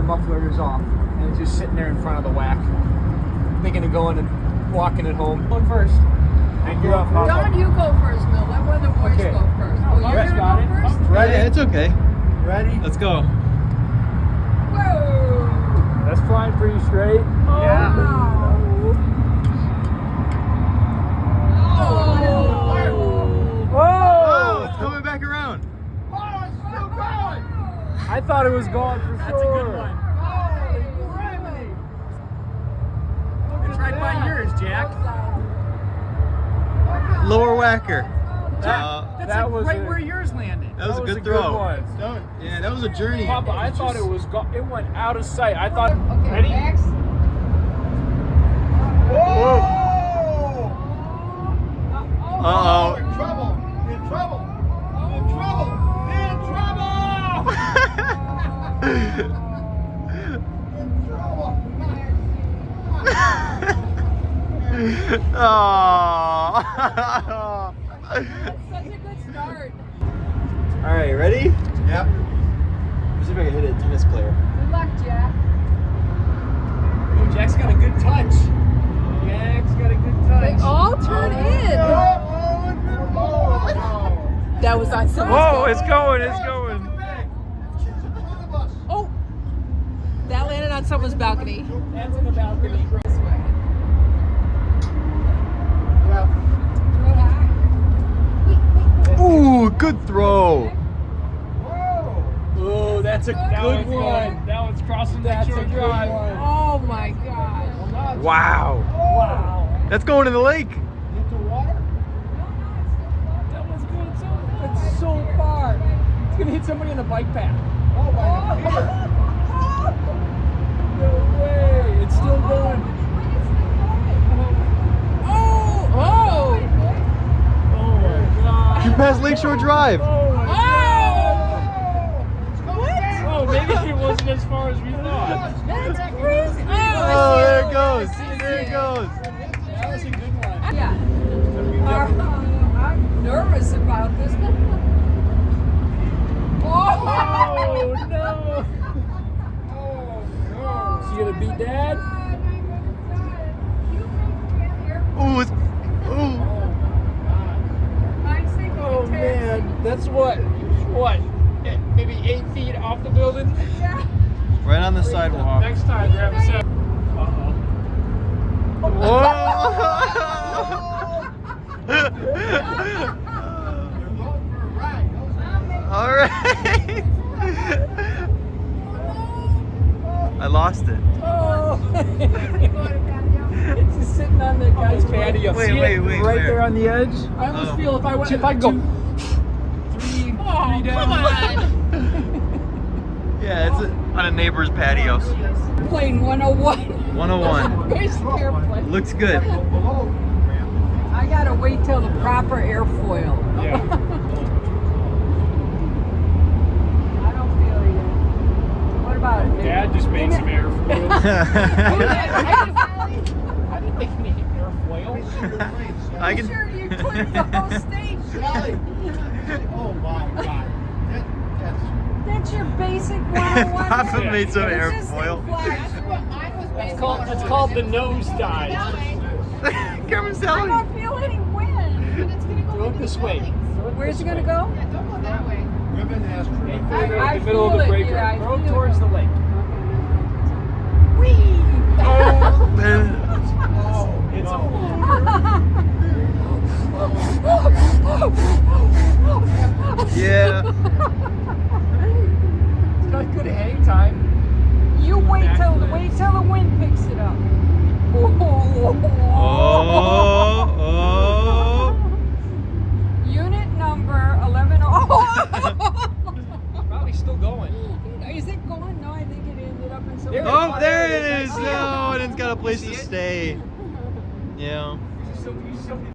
muffler is off, and it's just sitting there in front of the whack, thinking of going and walking it home. Going first. Thank you. Don, you go first, Mill. Let one of the boys Okay. go first. Oh, you're Rex got gonna go it. first? Ready? Yeah, it's okay. Ready? Let's go. Whoa! That's flying pretty straight. Yeah. Oh! Whoa! Oh, it's coming back around. Oh, it's still going! I thought it was going for That's a sure. good one. Holy criminy! It's right by yours, Jack. Lower whacker. That's that like was right a- where yours landed. That was a good throw. one. Yeah, that was a journey. Papa, I thought it was it went out of sight. I thought. Okay, Ready? Max. Whoa! Uh-oh. In trouble! In trouble! In trouble! In trouble! Oh. Such a good start. All right, ready? Yep. Let's see if I can hit a tennis player. Good luck, Jack. Oh, Jack's got a good touch. Jack's got a good They touch. all turn in. That was on someone's Whoa! goal. It's going! It's going! Oh! That landed on someone's balcony. That's in the balcony. This way. Throw it high. Ooh, good throw. Oh, that's a good one. That one's crossing the shore drive. Oh my gosh. Wow. Wow. That's going in the lake. That one's going so far. It's so far. It's going to hit somebody on the bike path. Oh. No way. It's still going. Oh! Oh my God. You passed Lakeshore Drive. Oh my Oh! What? Oh, maybe it wasn't as far as we thought. That's crazy. Oh, there it goes. There it goes. That was a good one. Yeah. I'm nervous about this. Oh no! She gonna beat Dad? Ooh, it's, ooh. Oh man, that's what? Maybe 8 feet off the building? Right on the sidewalk. Next time, grab a set. All right. I lost it. Oh! It's just sitting on the guy's patio. Wait, See it? wait, Right where? there on the edge. I almost Oh. feel if I went, if I go 3 down. Come on. Yeah, it's on a neighbor's patio. Plane 101. 101. Basic airplane. Looks good. I gotta wait till the proper airfoil. Yeah. I don't feel you. What about it? Dad just made some airfoil. I didn't think you needed airfoil. I can. Sure, you cleared the whole stage. Oh my God! That's your basic 101. Papa made some It's just airfoil. in flash. That's called the nose dive. Carmen I Sally. don't feel any wind. Throw it this way. Where's it gonna go? Ribbon has Aim tree. for I the middle of feel the it, breaker. yeah, I Throw it feel towards it. the lake. Whee! It's Yeah. It's got good hang time. You wait till the wind picks it up. Oh. Unit number 11. Probably still going. Is it going? No, I think it ended up in some. Oh, there it is. No, and it's got a place to stay. Yeah. You still